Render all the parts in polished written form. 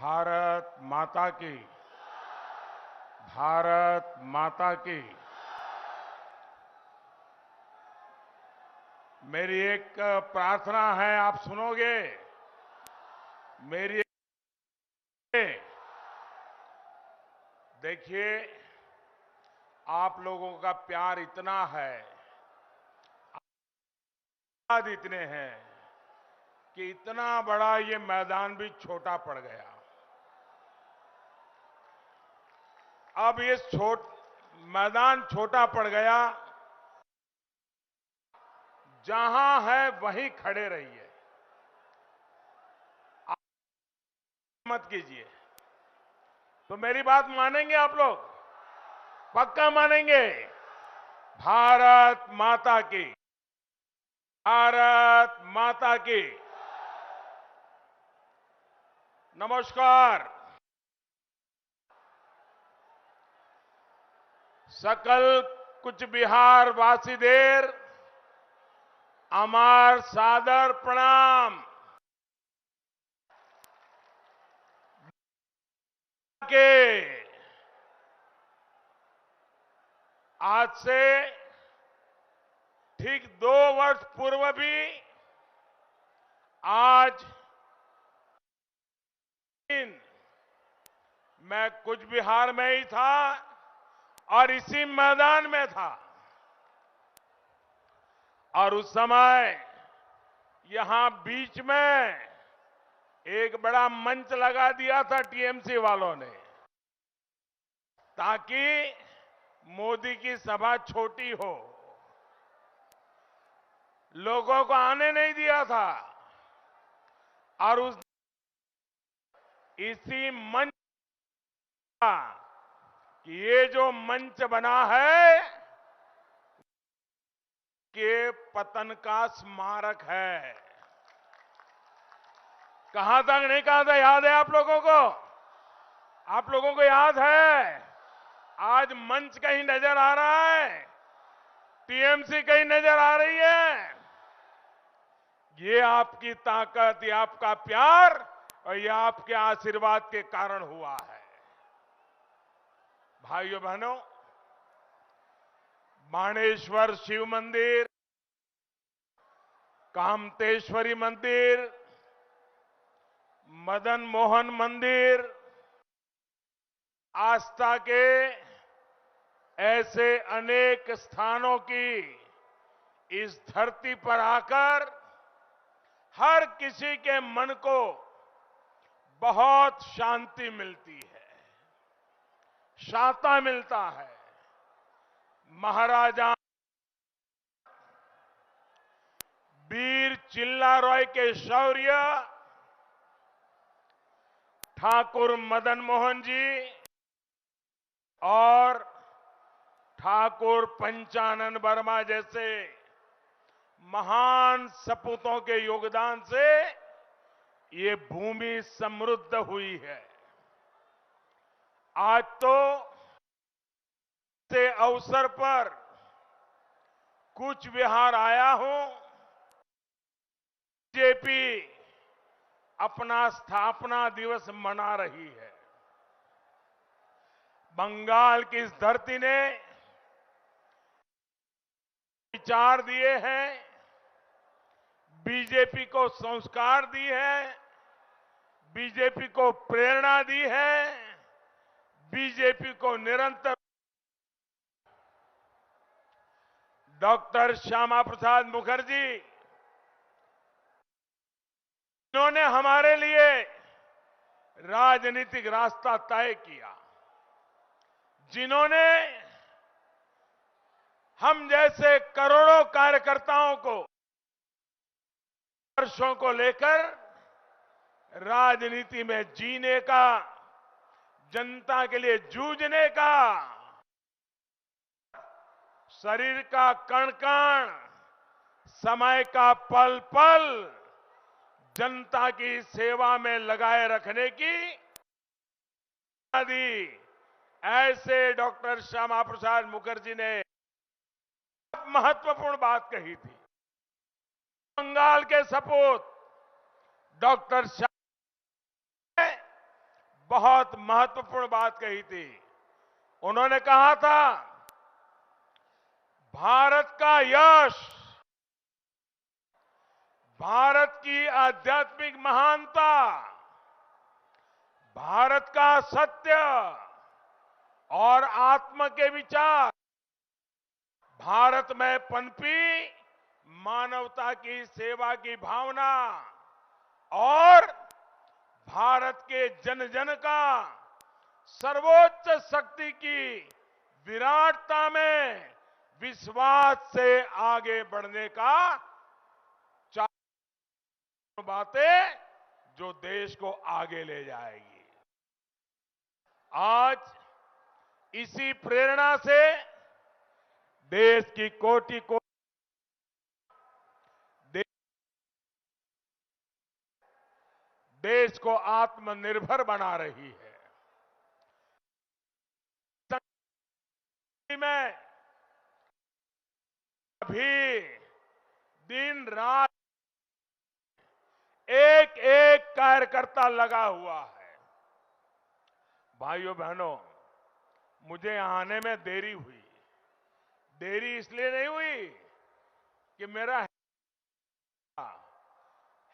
भारत माता की। भारत माता की। मेरी एक प्रार्थना है, आप सुनोगे मेरी? देखिए, आप लोगों का प्यार इतना है, आशीर्वाद इतने हैं कि इतना बड़ा ये मैदान भी छोटा पड़ गया। अब ये मैदान छोटा पड़ गया, जहां है वहीं खड़े रहिए, मत कीजिए। तो मेरी बात मानेंगे आप लोग? पक्का मानेंगे? भारत माता की। भारत माता की। नमस्कार। सकल कुछ बिहार वासीदेर अमार सादर प्रणाम। के आज से ठीक 2 वर्ष पूर्व भी आज मैं कुछ बिहार में ही था और इसी मैदान में था, और उस समय यहां बीच में एक बड़ा मंच लगा दिया था टीएमसी वालों ने, ताकि मोदी की सभा छोटी हो। लोगों को आने नहीं दिया था, और इसी मंच कि ये जो मंच बना है के पतन का स्मारक है। कहां तक नहीं कहा था, याद है आप लोगों को? आप लोगों को याद है? आज मंच कहीं नजर आ रहा है? टीएमसी कहीं नजर आ रही है? ये आपकी ताकत, ये आपका प्यार और ये आपके आशीर्वाद के कारण हुआ है। भाइयों बहनों, बाणेश्वर शिव मंदिर, कामतेश्वरी मंदिर, मदन मोहन मंदिर, आस्था के ऐसे अनेक स्थानों की इस धरती पर आकर हर किसी के मन को बहुत शांति मिलती है, शांता मिलता है। महाराजा वीर चिल्ला रॉय के शौर्य, ठाकुर मदन मोहन जी और ठाकुर पंचानन वर्मा जैसे महान सपूतों के योगदान से ये भूमि समृद्ध हुई है। आज तो से अवसर पर कूच बिहार आया हूं। बीजेपी अपना स्थापना दिवस मना रही है। बंगाल की इस धरती ने विचार दिए हैं, बीजेपी को संस्कार दी है, बीजेपी को प्रेरणा दी है, बीजेपी को निरंतर। डॉक्टर श्यामा प्रसाद मुखर्जी, इन्होंने हमारे लिए राजनीतिक रास्ता तय किया, जिन्होंने हम जैसे करोड़ों कार्यकर्ताओं को वर्षों को लेकर राजनीति में जीने का, जनता के लिए जूझने का, शरीर का कण कण, समय का पल पल जनता की सेवा में लगाए रखने की दी। ऐसे डॉक्टर श्यामा प्रसाद मुखर्जी ने महत्वपूर्ण बात कही थी। बंगाल के सपूत डॉक्टर श्यामा बहुत महत्वपूर्ण बात कही थी। उन्होंने कहा था, भारत का यश, भारत की आध्यात्मिक महानता, भारत का सत्य और आत्म के विचार, भारत में पनपी मानवता की सेवा की भावना और भारत के जन जन का सर्वोच्च शक्ति की विराटता में विश्वास से आगे बढ़ने का चार बातें जो देश को आगे ले जाएगी। आज इसी प्रेरणा से देश की कोटि कोटि देश को आत्मनिर्भर बना रही है। में भी दिन रात एक एक कार्यकर्ता लगा हुआ है। भाइयों बहनों, मुझे आने में देरी हुई। देरी इसलिए नहीं हुई कि मेरा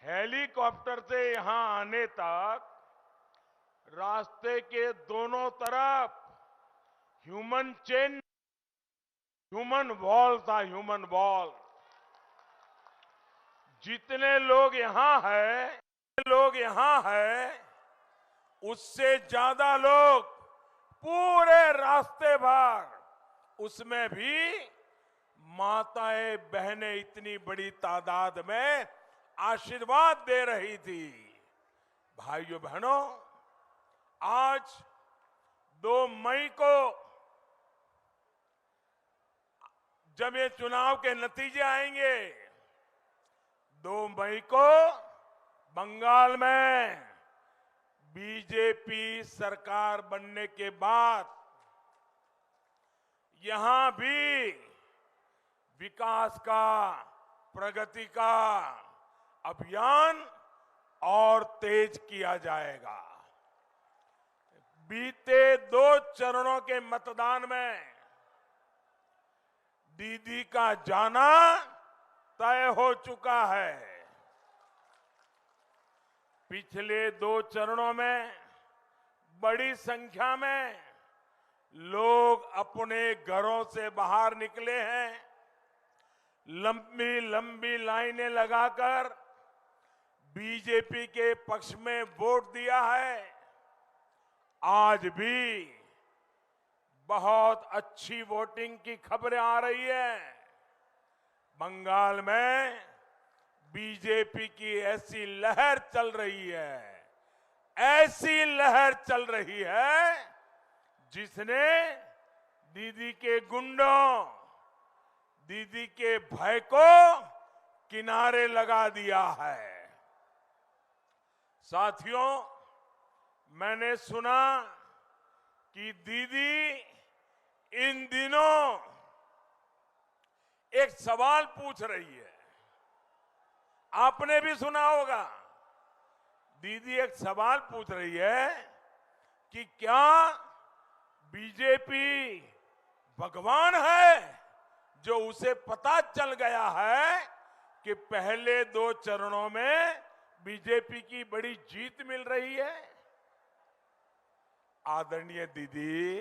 हेलीकॉप्टर से यहां आने तक रास्ते के दोनों तरफ ह्यूमन चेन, ह्यूमन वॉल था, ह्यूमन वॉल। जितने लोग यहां हैं, उससे ज्यादा लोग पूरे रास्ते भर उसमें भी माताएं बहनें इतनी बड़ी तादाद में आशीर्वाद दे रही थी। भाइयों बहनों, आज 2 मई को जब ये चुनाव के नतीजे आएंगे, 2 मई को बंगाल में बीजेपी सरकार बनने के बाद यहां भी विकास का, प्रगति का अभियान और तेज किया जाएगा। बीते 2 चरणों के मतदान में दीदी का जाना तय हो चुका है। पिछले 2 चरणों में बड़ी संख्या में लोग अपने घरों से बाहर निकले हैं। लंबी लंबी लाइनें लगाकर बीजेपी के पक्ष में वोट दिया है। आज भी बहुत अच्छी वोटिंग की खबरें आ रही है। बंगाल में बीजेपी की ऐसी लहर चल रही है, ऐसी लहर चल रही है जिसने दीदी के गुंडों, दीदी के भय को किनारे लगा दिया है। साथियों, मैंने सुना कि दीदी इन दिनों एक सवाल पूछ रही है। आपने भी सुना होगा। दीदी एक सवाल पूछ रही है कि क्या बीजेपी भगवान है जो उसे पता चल गया है कि पहले 2 चरणों में बीजेपी की बड़ी जीत मिल रही है। आदरणीय दीदी,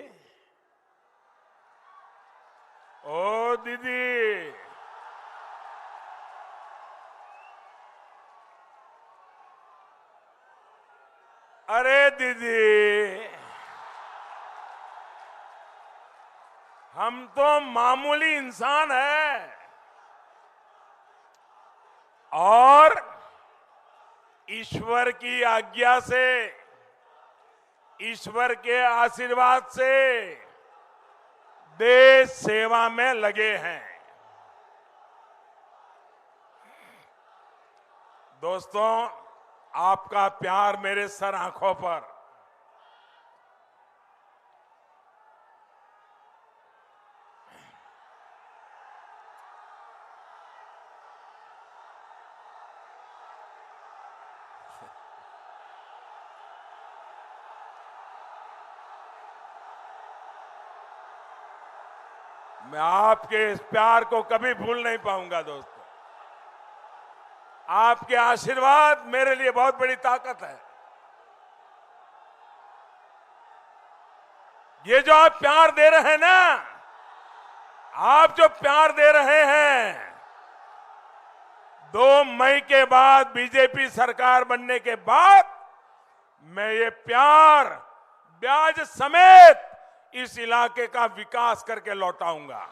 ओ दीदी, अरे दीदी, हम तो मामूली इंसान हैं और ईश्वर की आज्ञा से, ईश्वर के आशीर्वाद से देश सेवा में लगे हैं। दोस्तों, आपका प्यार मेरे सर आंखों पर। मैं आपके इस प्यार को कभी भूल नहीं पाऊंगा दोस्तों। आपके आशीर्वाद मेरे लिए बहुत बड़ी ताकत है। ये जो आप प्यार दे रहे हैं ना, आप जो प्यार दे रहे हैं, 2 मई के बाद बीजेपी सरकार बनने के बाद मैं ये प्यार ब्याज समेत इस इलाके का विकास करके लौटाऊंगा।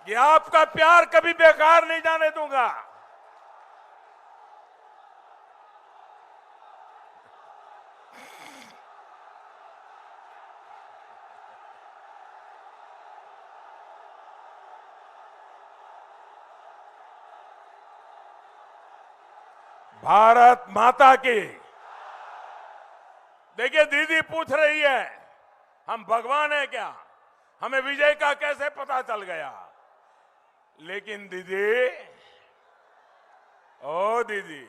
ये आपका प्यार कभी बेकार नहीं जाने दूंगा। भारत माता की। देखिए, दीदी पूछ रही है हम भगवान हैं क्या, हमें विजय का कैसे पता चल गया। लेकिन दीदी, ओ दीदी,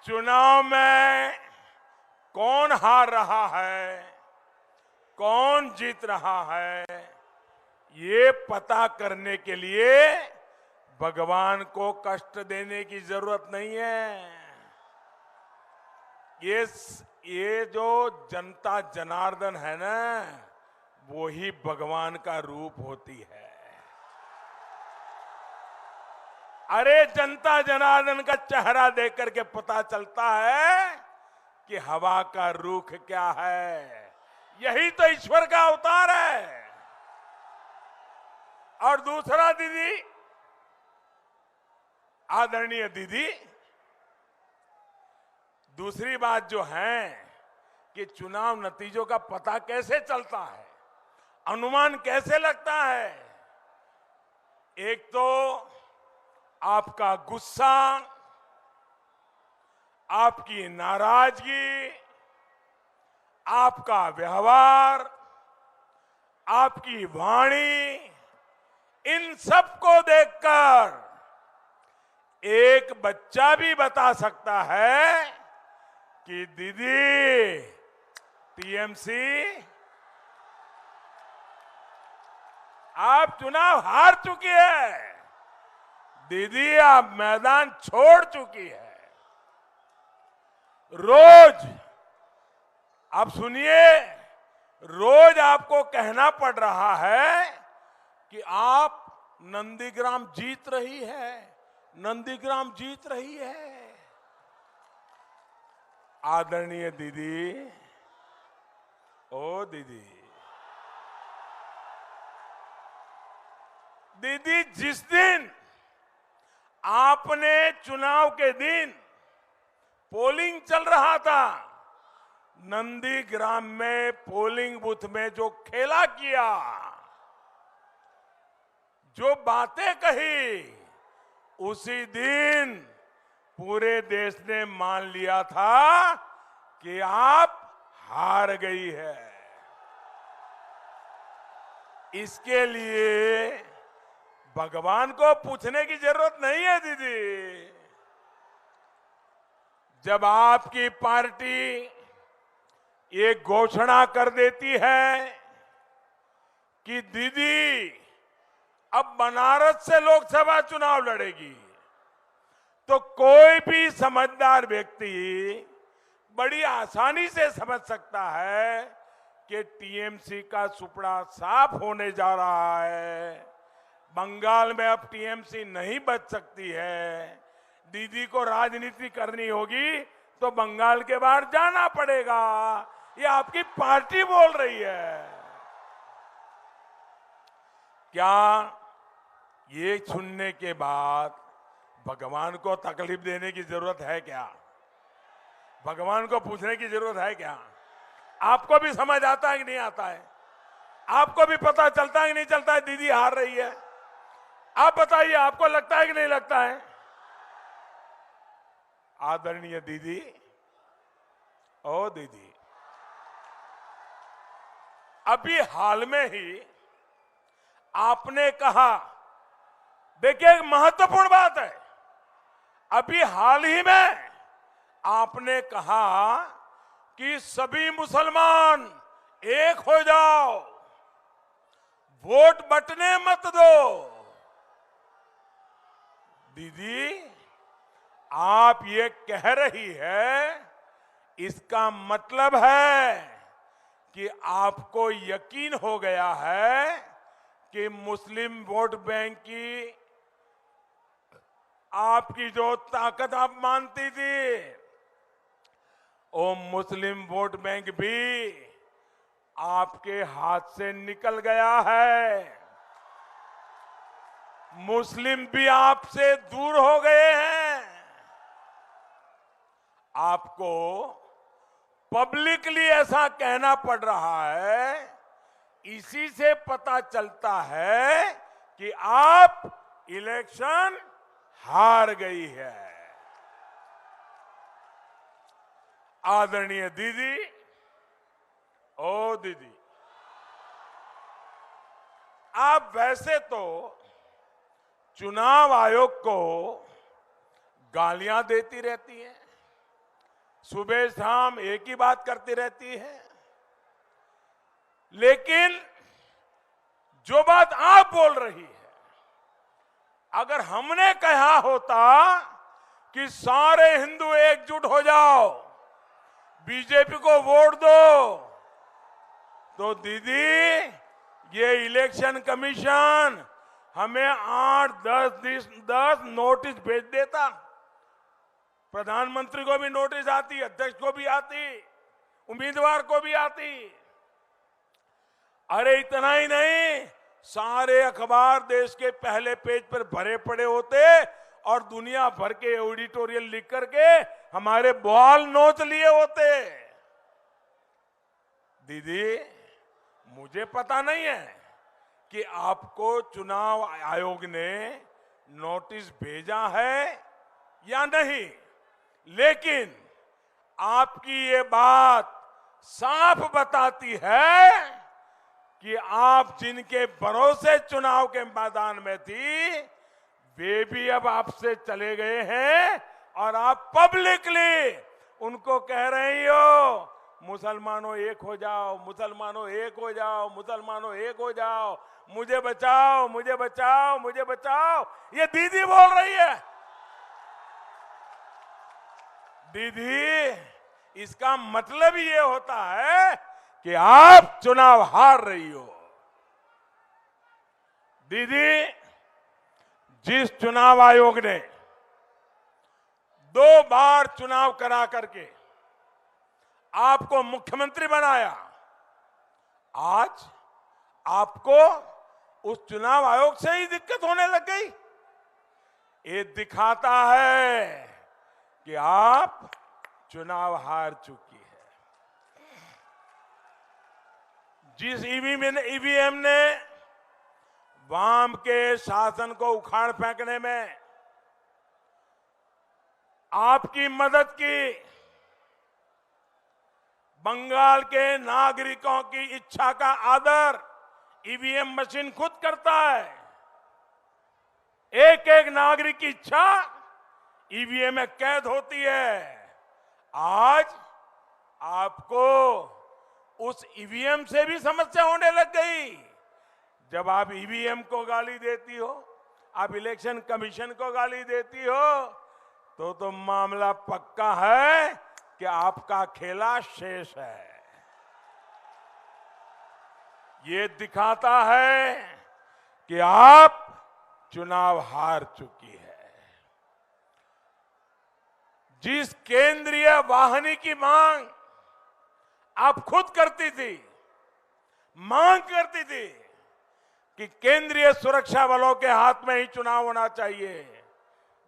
चुनाव में कौन हार रहा है, कौन जीत रहा है, ये पता करने के लिए भगवान को कष्ट देने की जरूरत नहीं है। ये जो जनता जनार्दन है ना, वो ही भगवान का रूप होती है। अरे जनता जनार्दन का चेहरा देख करके पता चलता है कि हवा का रुख क्या है। यही तो ईश्वर का अवतार है। और दूसरा दीदी, आदरणीय दीदी, दूसरी बात जो है कि चुनाव नतीजों का पता कैसे चलता है, अनुमान कैसे लगता है। एक तो आपका गुस्सा, आपकी नाराजगी, आपका व्यवहार, आपकी वाणी, इन सब को देखकर एक बच्चा भी बता सकता है कि दीदी टीएमसी आप चुनाव हार चुकी है, दीदी आप मैदान छोड़ चुकी है। रोज आप सुनिए, रोज आपको कहना पड़ रहा है कि आप नंदीग्राम जीत रही है, नंदीग्राम जीत रही है। आदरणीय दीदी, ओ दीदी, दीदी जिस दिन आपने चुनाव के दिन पोलिंग चल रहा था, नंदीग्राम में पोलिंग बूथ में जो खेला किया, जो बातें कही, उसी दिन पूरे देश ने मान लिया था कि आप हार गई है। इसके लिए भगवान को पूछने की जरूरत नहीं है दीदी। जब आपकी पार्टी ये घोषणा कर देती है कि दीदी अब बनारस से लोकसभा चुनाव लड़ेगी, तो कोई भी समझदार व्यक्ति बड़ी आसानी से समझ सकता है कि टीएमसी का सुपड़ा साफ होने जा रहा है। बंगाल में अब टीएमसी नहीं बच सकती है। दीदी को राजनीति करनी होगी तो बंगाल के बाहर जाना पड़ेगा। ये आपकी पार्टी बोल रही है। क्या ये सुनने के बाद भगवान को तकलीफ देने की जरूरत है क्या? भगवान को पूछने की जरूरत है क्या? आपको भी समझ आता है कि नहीं आता है? आपको भी पता चलता है कि नहीं चलता है दीदी हार रही है? आप बताइए, आपको लगता है कि नहीं लगता है? आदरणीय दीदी, ओ दीदी, अभी हाल में ही आपने कहा, देखिए एक महत्वपूर्ण बात है, अभी हाल ही में आपने कहा कि सभी मुसलमान एक हो जाओ, वोट बंटने मत दो। दीदी, आप ये कह रही है, इसका मतलब है कि आपको यकीन हो गया है कि मुस्लिम वोट बैंक की आपकी जो ताकत आप मानती थी, वो मुस्लिम वोट बैंक भी आपके हाथ से निकल गया है। मुस्लिम भी आपसे दूर हो गए हैं। आपको पब्लिकली ऐसा कहना पड़ रहा है, इसी से पता चलता है कि आप इलेक्शन हार गई है। आदरणीय दीदी, ओ दीदी, आप वैसे तो चुनाव आयोग को गालियां देती रहती हैं, सुबह शाम एक ही बात करती रहती है, लेकिन जो बात आप बोल रही है, अगर हमने कहा होता कि सारे हिंदू एकजुट हो जाओ, बीजेपी को वोट दो, तो दीदी ये इलेक्शन कमीशन हमें 8-10 नोटिस भेज देता। प्रधानमंत्री को भी नोटिस आती, अध्यक्ष को भी आती, उम्मीदवार को भी आती। अरे इतना ही नहीं, सारे अखबार देश के पहले पेज पर भरे पड़े होते और दुनिया भर के एडिटोरियल लिख करके हमारे बाल नोच लिए होते। दीदी, मुझे पता नहीं है कि आपको चुनाव आयोग ने नोटिस भेजा है या नहीं, लेकिन आपकी ये बात साफ बताती है कि आप जिनके भरोसे चुनाव के मैदान में थी, वे भी अब आपसे चले गए हैं और आप पब्लिकली उनको कह रही हो, मुसलमानों एक हो जाओ, मुसलमानों एक हो जाओ, मुसलमानों एक हो जाओ, मुझे बचाओ, मुझे बचाओ, मुझे बचाओ। ये दीदी बोल रही है। दीदी, इसका मतलब ये होता है कि आप चुनाव हार रही हो। दीदी, जिस चुनाव आयोग ने 2 बार चुनाव करा करके आपको मुख्यमंत्री बनाया, आज आपको उस चुनाव आयोग से ही दिक्कत होने लग गई। ये दिखाता है कि आप चुनाव हार चुकी है। जिस ईवीएम ने वाम के शासन को उखाड़ फेंकने में आपकी मदद की, बंगाल के नागरिकों की इच्छा का आदर ईवीएम मशीन खुद करता है। एक एक नागरिक की इच्छा ईवीएम में कैद होती है। आज आपको उस ईवीएम से भी समस्या होने लग गई। जब आप ईवीएम को गाली देती हो, आप इलेक्शन कमीशन को गाली देती हो, तो मामला पक्का है कि आपका खेला शेष है। ये दिखाता है कि आप चुनाव हार चुकी है। जिस केंद्रीय वाहिनी की मांग आप खुद करती थी, मांग करती थी कि केंद्रीय सुरक्षा बलों के हाथ में ही चुनाव होना चाहिए,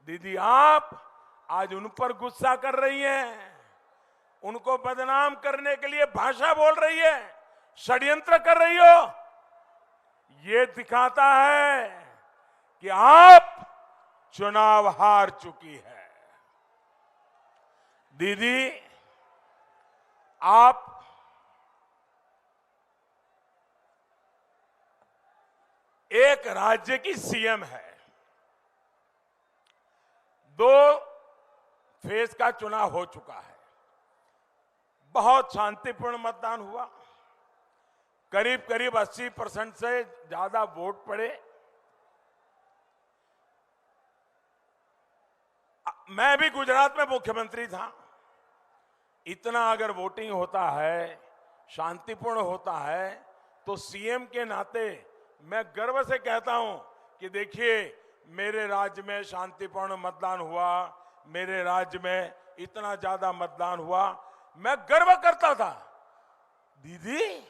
दीदी आप आज उन पर गुस्सा कर रही हैं, उनको बदनाम करने के लिए भाषा बोल रही है, षड्यंत्र कर रही हो। ये दिखाता है कि आप चुनाव हार चुकी है। दीदी, आप एक राज्य की सीएम है, 2 फेज का चुनाव हो चुका है, बहुत शांतिपूर्ण मतदान हुआ। करीब करीब 80% से ज्यादा वोट पड़े। मैं भी गुजरात में मुख्यमंत्री था। इतना अगर वोटिंग होता है, शांतिपूर्ण होता है, तो सीएम के नाते मैं गर्व से कहता हूं कि देखिए मेरे राज्य में शांतिपूर्ण मतदान हुआ, मेरे राज्य में इतना ज्यादा मतदान हुआ। मैं गर्व करता था, दीदी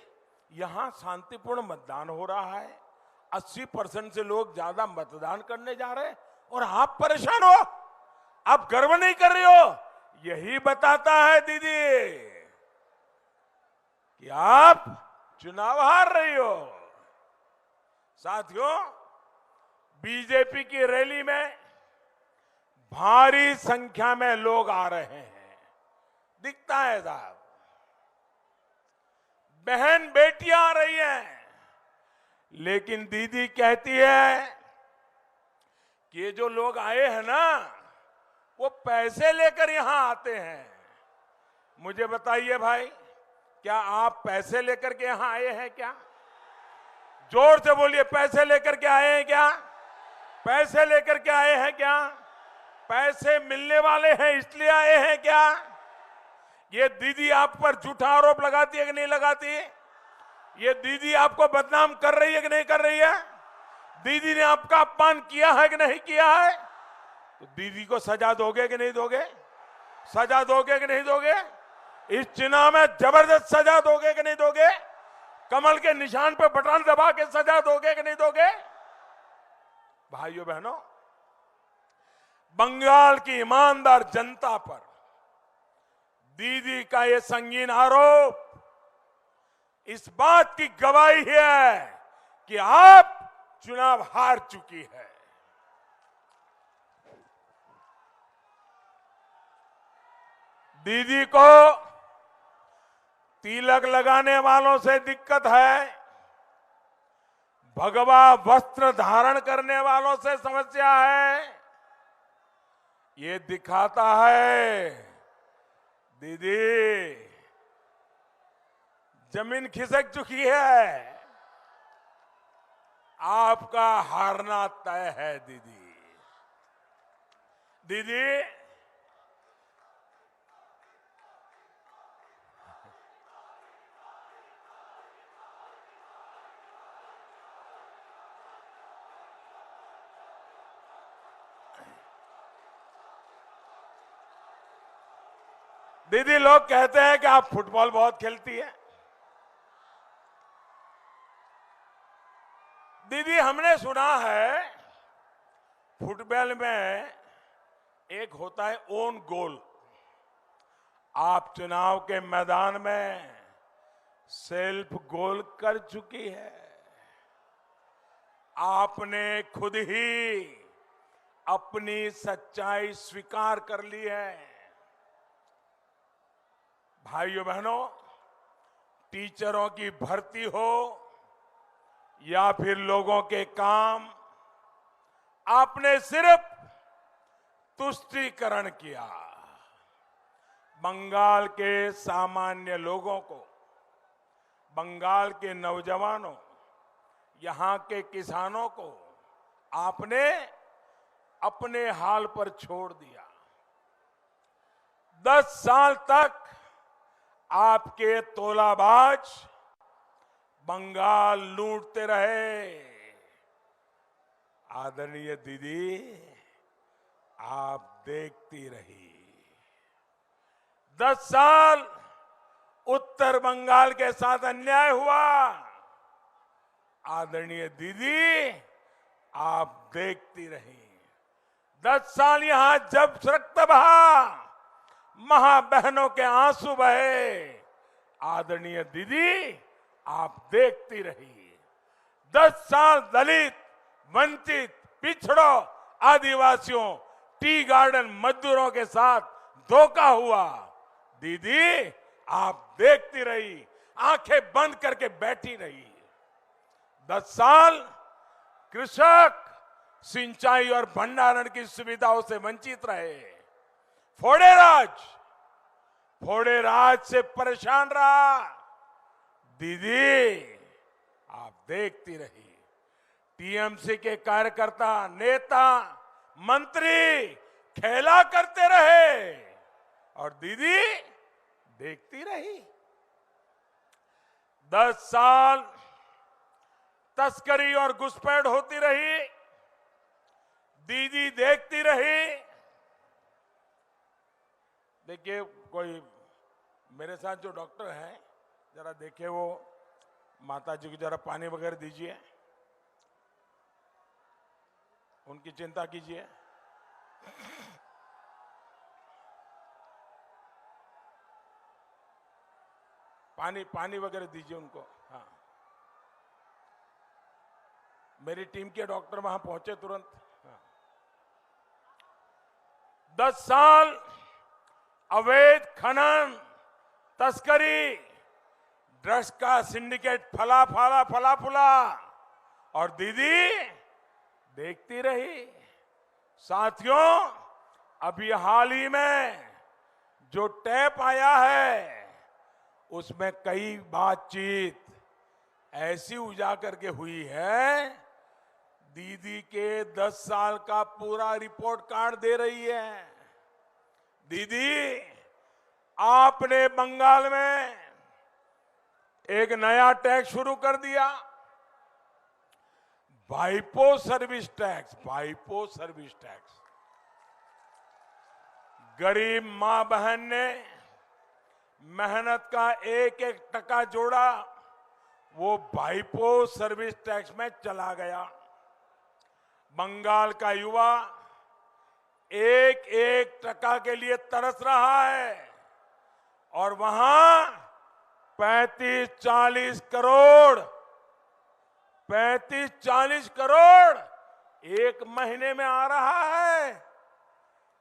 यहां शांतिपूर्ण मतदान हो रहा है, 80% से लोग ज्यादा मतदान करने जा रहे हैं और आप परेशान हो, आप गर्व नहीं कर रही हो। यही बताता है दीदी कि आप चुनाव हार रही हो। साथियों, बीजेपी की रैली में भारी संख्या में लोग आ रहे हैं, दिखता है साहब। बहन बेटियां आ रही हैं, लेकिन दीदी कहती है कि ये जो लोग आए हैं ना, वो पैसे लेकर यहां आते हैं। मुझे बताइए भाई, क्या आप पैसे लेकर के यहां आए हैं क्या? जोर से बोलिए, पैसे लेकर के आए हैं क्या? पैसे लेकर के आए हैं क्या? पैसे मिलने वाले हैं इसलिए आए हैं क्या? ये दीदी आप पर झूठा आरोप लगाती है कि नहीं लगाती? ये दीदी आपको बदनाम कर रही है कि नहीं कर रही है? दीदी ने आपका अपमान किया है कि नहीं किया है? तो दीदी को सजा दोगे कि नहीं दोगे? सजा दोगे कि नहीं दोगे? इस चुनाव में जबरदस्त सजा दोगे कि नहीं दोगे? कमल के निशान पे बटन दबा के सजा दोगे कि नहीं दोगे? भाइयों बहनों, बंगाल की ईमानदार जनता पर दीदी का ये संगीन आरोप इस बात की गवाही है कि आप चुनाव हार चुकी है। दीदी को तिलक लगाने वालों से दिक्कत है, भगवा वस्त्र धारण करने वालों से समस्या है। ये दिखाता है दीदी जमीन खिसक चुकी है, आपका हारना तय है दीदी। दीदी दीदी लोग कहते हैं कि आप फुटबॉल बहुत खेलती है। दीदी हमने सुना है फुटबॉल में एक होता है ओन गोल। आप चुनाव के मैदान में सेल्फ गोल कर चुकी है। आपने खुद ही अपनी सच्चाई स्वीकार कर ली है। भाइयों बहनों, टीचरों की भर्ती हो या फिर लोगों के काम, आपने सिर्फ तुष्टीकरण किया। बंगाल के सामान्य लोगों को, बंगाल के नौजवानों, यहां के किसानों को आपने अपने हाल पर छोड़ दिया। 10 साल तक आपके तोलाबाज बंगाल लूटते रहे। आदरणीय दीदी, आप देखती रही। 10 साल उत्तर बंगाल के साथ अन्याय हुआ। आदरणीय दीदी, आप देखती रही। 10 साल यहां जब रक्त बहा, मां बहनों के आंसू बहे। आदरणीय दीदी, आप देखती रही। 10 साल दलित, वंचित, पिछड़ों, आदिवासियों, टी गार्डन मजदूरों के साथ धोखा हुआ। दीदी, आप देखती रही, आंखें बंद करके बैठी रही। 10 साल कृषक सिंचाई और भंडारण की सुविधाओं से वंचित रहे। फोड़े राज से परेशान रहा। दीदी आप देखती रही, टीएमसी के कार्यकर्ता, नेता, मंत्री खेला करते रहे और दीदी देखती रही। 10 साल तस्करी और घुसपैठ होती रही, दीदी देखती रही। देखिए, कोई मेरे साथ जो डॉक्टर हैं, जरा देखिए, वो माता जी को जरा पानी वगैरह दीजिए, उनकी चिंता कीजिए। पानी वगैरह दीजिए उनको। हाँ, मेरी टीम के डॉक्टर वहां पहुंचे तुरंत। हाँ। 10 साल अवैध खनन, तस्करी, ड्रग्स का सिंडिकेट फला फूला और दीदी देखती रही। साथियों, अभी हाल ही में जो टैप आया है, उसमें कई बातचीत ऐसी उजागर के हुई है, दीदी के 10 साल का पूरा रिपोर्ट कार्ड दे रही है। दीदी, आपने बंगाल में एक नया टैक्स शुरू कर दिया, वाइपो सर्विस टैक्स। वाइपो सर्विस टैक्स, गरीब मां बहन ने मेहनत का एक एक टका जोड़ा, वो वाइपो सर्विस टैक्स में चला गया। बंगाल का युवा एक एक टका के लिए तरस रहा है और वहां 35-40 करोड़ एक महीने में आ रहा है।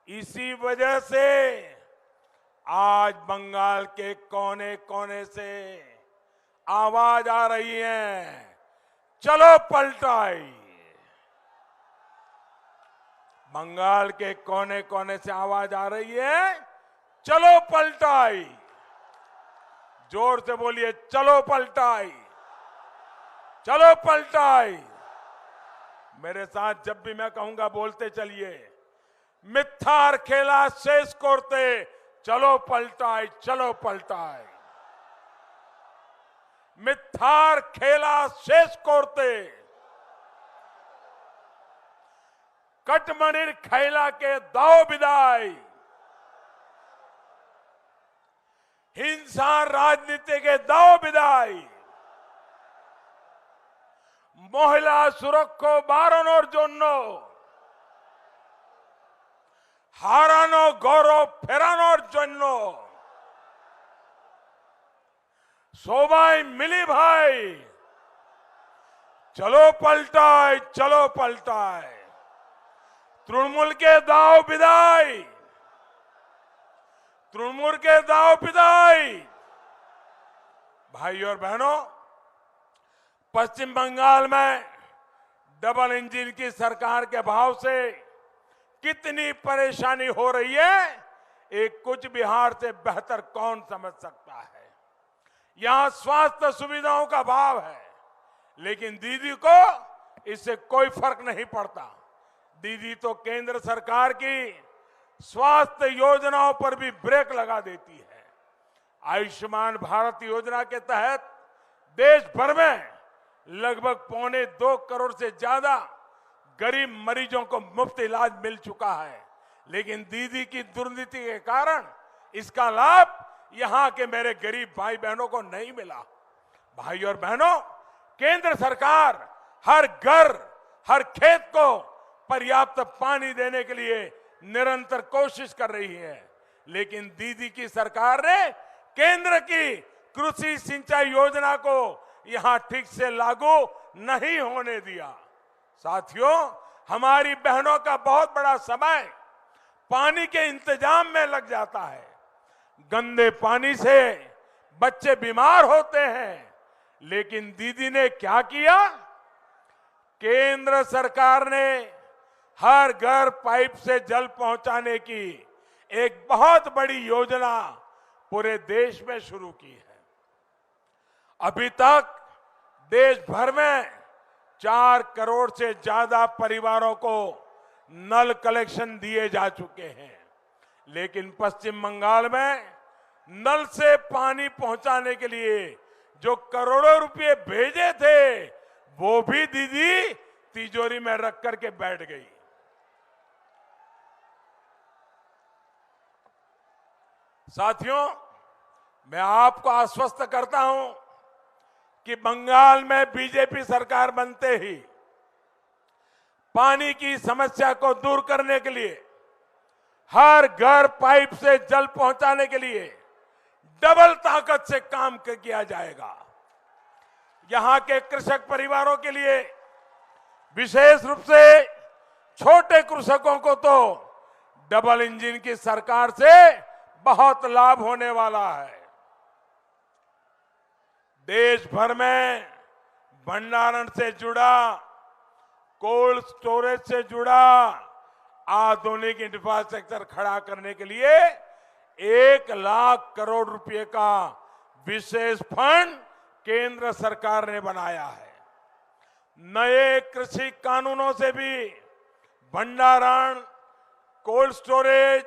इसी वजह से आज बंगाल के कोने कोने से आवाज आ रही है, चलो पलटाई। बंगाल के कोने कोने से आवाज आ रही है, चलो पलटाई। जोर से बोलिए, चलो पलटाई, चलो पलटाई। मेरे साथ जब भी मैं कहूंगा बोलते चलिए, मिथ्यार खेला शेष कोरते, चलो पलटाई, चलो पलटाई। मिथ्यार खेला शेष कोरते, कटमनिर खैला के दाव विदाई। हिंसा राजनीति के दाव विदाई। महिला सुरक्षा बारनोर जोन्नो हारानो गौरव फेरानोर जोन्नो सोबाई मिली भाई, चलो पलटाई, चलो पलटाई। तृणमूल के दाव विदाई, तृणमूल के दाव विदाई। भाई और बहनों, पश्चिम बंगाल में डबल इंजन की सरकार के भाव से कितनी परेशानी हो रही है, एक कुछ बिहार से बेहतर कौन समझ सकता है। यहां स्वास्थ्य सुविधाओं का अभाव है, लेकिन दीदी को इससे कोई फर्क नहीं पड़ता। दीदी तो केंद्र सरकार की स्वास्थ्य योजनाओं पर भी ब्रेक लगा देती है। आयुष्मान भारत योजना के तहत देश भर में लगभग 1.25 करोड़ से ज्यादा गरीब मरीजों को मुफ्त इलाज मिल चुका है, लेकिन दीदी की दुर्नीति के कारण इसका लाभ यहां के मेरे गरीब भाई बहनों को नहीं मिला। भाई और बहनों, केंद्र सरकार हर घर, हर खेत को पर्याप्त पानी देने के लिए निरंतर कोशिश कर रही है, लेकिन दीदी की सरकार ने केंद्र की कृषि सिंचाई योजना को यहां ठीक से लागू नहीं होने दिया। साथियों, हमारी बहनों का बहुत बड़ा समय पानी के इंतजाम में लग जाता है। गंदे पानी से बच्चे बीमार होते हैं, लेकिन दीदी ने क्या किया? केंद्र सरकार ने हर घर पाइप से जल पहुंचाने की एक बहुत बड़ी योजना पूरे देश में शुरू की है। अभी तक देश भर में 4 करोड़ से ज्यादा परिवारों को नल कनेक्शन दिए जा चुके हैं, लेकिन पश्चिम बंगाल में नल से पानी पहुंचाने के लिए जो करोड़ों रुपए भेजे थे, वो भी दीदी तिजोरी में रख करके बैठ गई। साथियों, मैं आपको आश्वस्त करता हूं कि बंगाल में बीजेपी सरकार बनते ही पानी की समस्या को दूर करने के लिए, हर घर पाइप से जल पहुंचाने के लिए डबल ताकत से काम किया जाएगा। यहां के कृषक परिवारों के लिए, विशेष रूप से छोटे कृषकों को तो डबल इंजन की सरकार से बहुत लाभ होने वाला है। देश भर में भंडारण से जुड़ा, कोल्ड स्टोरेज से जुड़ा आधुनिक इंफ्रास्ट्रक्चर खड़ा करने के लिए 1 लाख करोड़ रुपए का विशेष फंड केंद्र सरकार ने बनाया है। नए कृषि कानूनों से भी भंडारण, कोल्ड स्टोरेज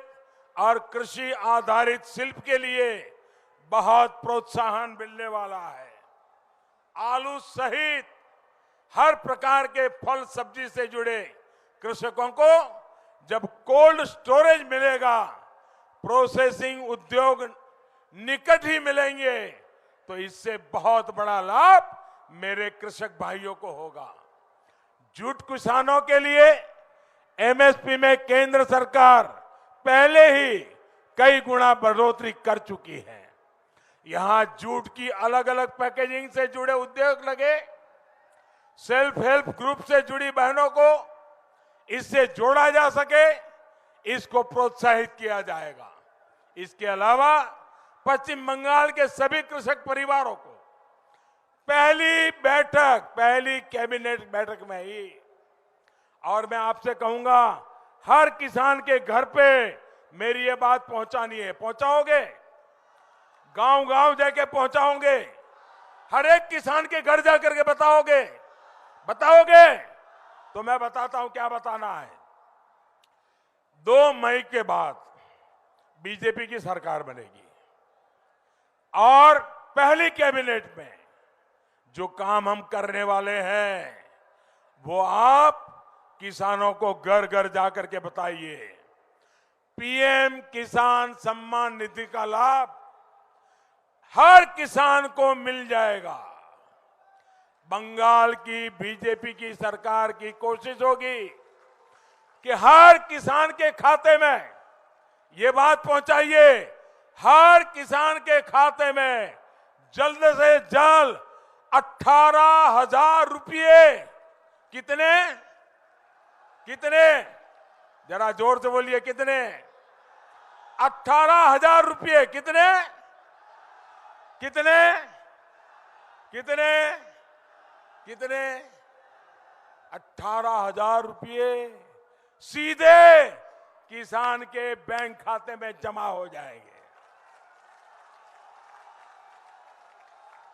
और कृषि आधारित शिल्प के लिए बहुत प्रोत्साहन मिलने वाला है। आलू सहित हर प्रकार के फल सब्जी से जुड़े कृषकों को जब कोल्ड स्टोरेज मिलेगा, प्रोसेसिंग उद्योग निकट ही मिलेंगे, तो इससे बहुत बड़ा लाभ मेरे कृषक भाइयों को होगा। जूट किसानों के लिए एमएसपी में केंद्र सरकार पहले ही कई गुना बढ़ोतरी कर चुकी है। यहां जूट की अलग अलग पैकेजिंग से जुड़े उद्योग लगे, सेल्फ हेल्प ग्रुप से जुड़ी बहनों को इससे जोड़ा जा सके, इसको प्रोत्साहित किया जाएगा। इसके अलावा पश्चिम बंगाल के सभी कृषक परिवारों को पहली कैबिनेट बैठक में ही, और मैं आपसे कहूंगा हर किसान के घर पे मेरी ये बात पहुंचानी है। पहुंचाओगे? गांव-गांव जाके पहुंचाओगे? हर एक किसान के घर जाकर के बताओगे? तो मैं बताता हूं क्या बताना है। 2 मई के बाद बीजेपी की सरकार बनेगी और पहली कैबिनेट में जो काम हम करने वाले हैं वो आप किसानों को घर घर जाकर के बताइए। पीएम किसान सम्मान निधि का लाभ हर किसान को मिल जाएगा। बंगाल की बीजेपी की सरकार की कोशिश होगी कि हर किसान के खाते में, ये बात पहुंचाइए, हर किसान के खाते में जल्द से जल्द 18,000 रुपये। कितने? जरा जोर से बोलिए, कितने? 18,000 रुपये। कितने? 18,000 रुपये सीधे किसान के बैंक खाते में जमा हो जाएंगे।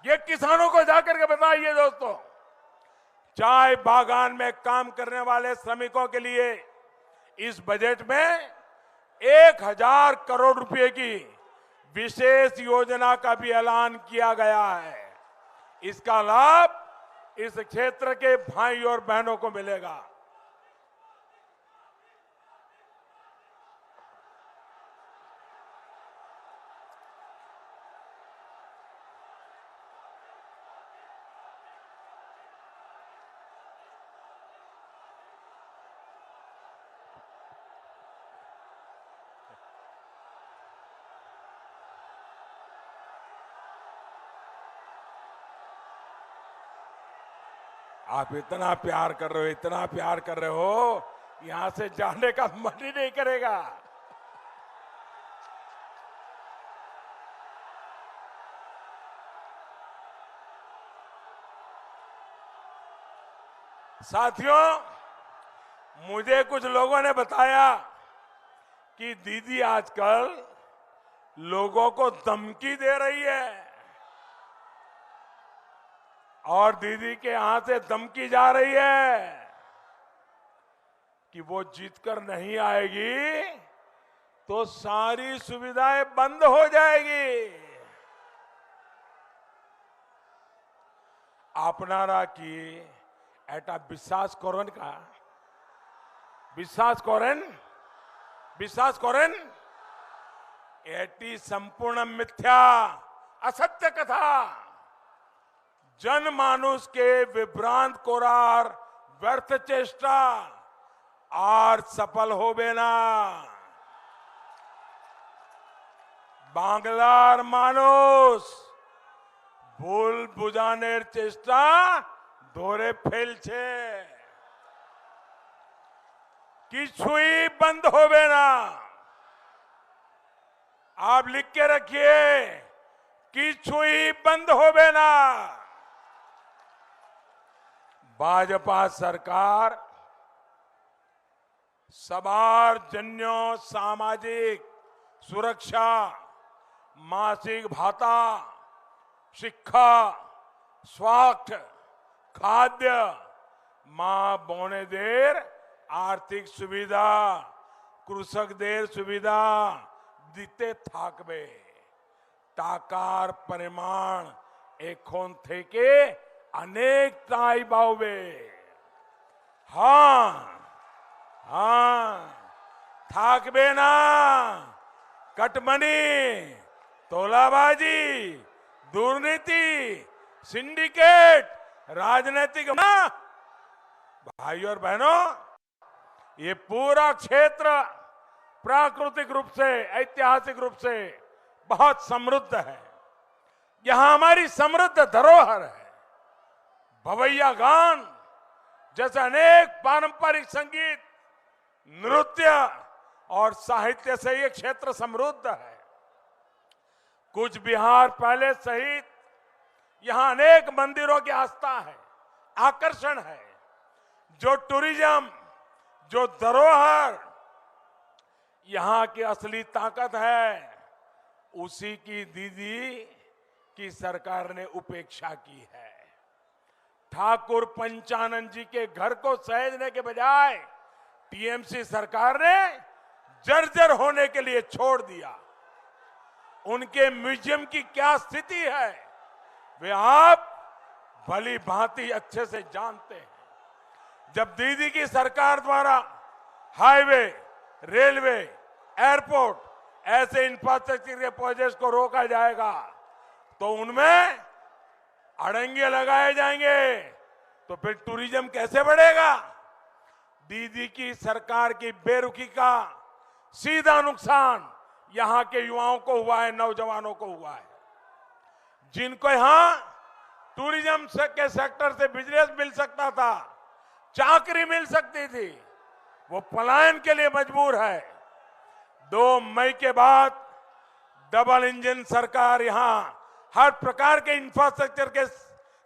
ये किसानों को जाकर के बताइए दोस्तों। चाय बागान में काम करने वाले श्रमिकों के लिए इस बजट में 1,000 करोड़ रुपए की विशेष योजना का भी ऐलान किया गया है। इसका लाभ इस क्षेत्र के भाई और बहनों को मिलेगा। आप इतना प्यार कर रहे हो, इतना प्यार कर रहे हो, यहां से जाने का मन ही नहीं करेगा। साथियों, मुझे कुछ लोगों ने बताया कि दीदी आजकल लोगों को धमकी दे रही है और दीदी के यहां से धमकी जा रही है कि वो जीतकर नहीं आएगी तो सारी सुविधाएं बंद हो जाएगी। আপনারা কি এটা বিশ্বাস করেন বিশ্বাস করেন এটি সম্পূर्ण मिथ्या असत्य कथा जनमानुष के विभ्रांत कोरार व्यर्थ चेष्टा আর সফল হবে না। বাংলার মানুষ ভুল বুঝানোর চেষ্টা ধরে ফেলছে, কিছুই বন্ধ হবে না। आप लिख के रखिए, কিছুই बंद होवे ना। भाजपा सरकार सवार जन्य सामाजिक सुरक्षा, मासिक भाता, शिक्षा, स्वास्थ्य, खाद्य, मां बौने देर आर्थिक सुविधा, कृषक देर सुविधा দিতে থাকবে। টাকার পরিমাণ এখন থেকে অনেকটাই বাড়বে। হ্যাঁ থাকবে না कटमनी, तोलाबाजी, दुर्नीति, सिंडिकेट, राजनीतिक ना। भाइयों और बहनों, ये पूरा क्षेत्र प्राकृतिक रूप से, ऐतिहासिक रूप से बहुत समृद्ध है। यहां हमारी समृद्ध धरोहर है। भवैया गान जैसे अनेक पारंपरिक संगीत, नृत्य और साहित्य से ये क्षेत्र समृद्ध है। कुछ बिहार पैलेस सहित यहां अनेक मंदिरों की आस्था है, आकर्षण है। जो टूरिज्म, जो धरोहर यहां की असली ताकत है, उसी की दीदी की सरकार ने उपेक्षा की है। ठाकुर पंचानन जी के घर को सहेजने के बजाय टीएमसी सरकार ने जर्जर होने के लिए छोड़ दिया। उनके म्यूजियम की क्या स्थिति है वे आप भली भांति अच्छे से जानते हैं। जब दीदी की सरकार द्वारा हाईवे, रेलवे, एयरपोर्ट ऐसे इंफ्रास्ट्रक्चर के प्रोजेक्ट को रोका जाएगा तो उनमें अड़ंगे लगाए जाएंगे, तो फिर टूरिज्म कैसे बढ़ेगा। दीदी की सरकार की बेरुखी का सीधा नुकसान यहां के युवाओं को हुआ है, नौजवानों को हुआ है। जिनको यहां टूरिज्म के सेक्टर से बिजनेस मिल सकता था, चाकरी मिल सकती थी, वो पलायन के लिए मजबूर है। 2 मई के बाद डबल इंजन सरकार यहां हर प्रकार के इंफ्रास्ट्रक्चर के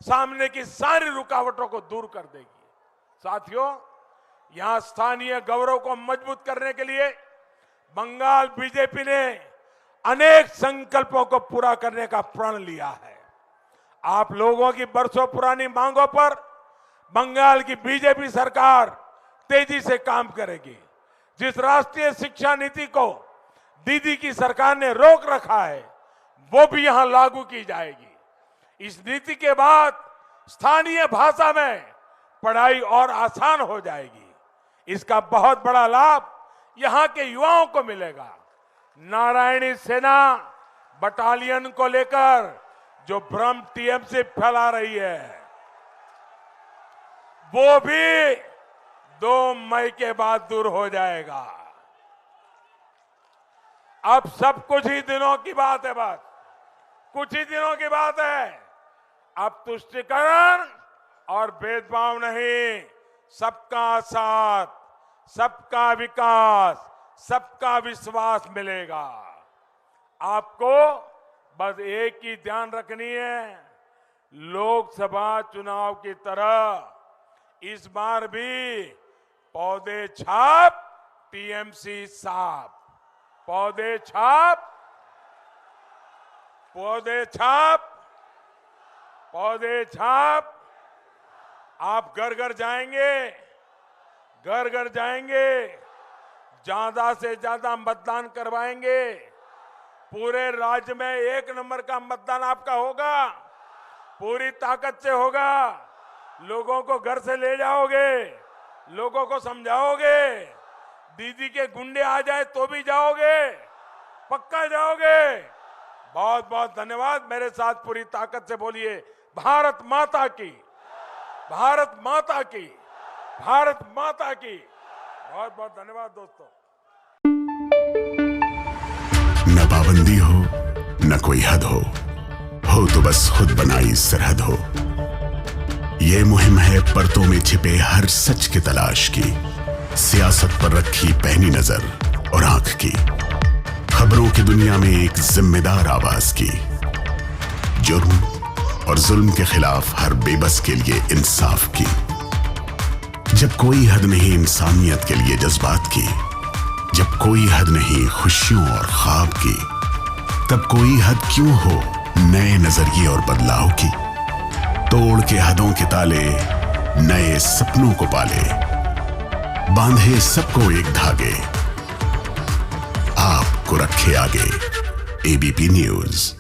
सामने की सारी रुकावटों को दूर कर देगी। साथियों, यहां स्थानीय गौरव को मजबूत करने के लिए बंगाल बीजेपी ने अनेक संकल्पों को पूरा करने का प्रण लिया है। आप लोगों की बरसों पुरानी मांगों पर बंगाल की बीजेपी सरकार तेजी से काम करेगी। जिस राष्ट्रीय शिक्षा नीति को दीदी की सरकार ने रोक रखा है, वो भी यहां लागू की जाएगी। इस नीति के बाद स्थानीय भाषा में पढ़ाई और आसान हो जाएगी। इसका बहुत बड़ा लाभ यहां के युवाओं को मिलेगा। नारायणी सेना बटालियन को लेकर जो भ्रम टीएमसी फैला रही है, वो भी 2 मई के बाद दूर हो जाएगा। अब सब कुछ ही दिनों की बात है, बस कुछ ही दिनों की बात है। अब तुष्टीकरण और भेदभाव नहीं, सबका साथ, सबका विकास, सबका विश्वास मिलेगा। आपको बस एक ही ध्यान रखनी है, लोकसभा चुनाव की तरह इस बार भी पौधे छाप टीएमसी साफ, पौधे छाप पौधे छाप आप घर घर जाएंगे, ज्यादा से ज्यादा मतदान करवाएंगे। पूरे राज्य में 1 नंबर का मतदान आपका होगा, पूरी ताकत से होगा। लोगों को घर से ले जाओगे, लोगों को समझाओगे। दीदी के गुंडे आ जाए तो भी जाओगे, पक्का जाओगे। बहुत बहुत धन्यवाद। मेरे साथ पूरी ताकत से बोलिए, भारत माता की, भारत माता की, भारत माता की। बहुत बहुत धन्यवाद दोस्तों। न पाबंदी हो न कोई हद हो तो बस खुद बनाई सरहद हो। ये मुहिम है परतों में छिपे हर सच की तलाश की, सियासत पर रखी पैनी नजर और आंख की, खबरों की दुनिया में एक जिम्मेदार आवाज की, जुर्म और जुल्म के खिलाफ हर बेबस के लिए इंसाफ की। जब कोई हद नहीं इंसानियत के लिए जज्बात की, जब कोई हद नहीं खुशियों और ख्वाब की, तब कोई हद क्यों हो नए नजरिए और बदलाव की। तोड़ के हदों के ताले, नए सपनों को पाले, बांधे सबको एक धागे, आपको रखे आगे। ABP news.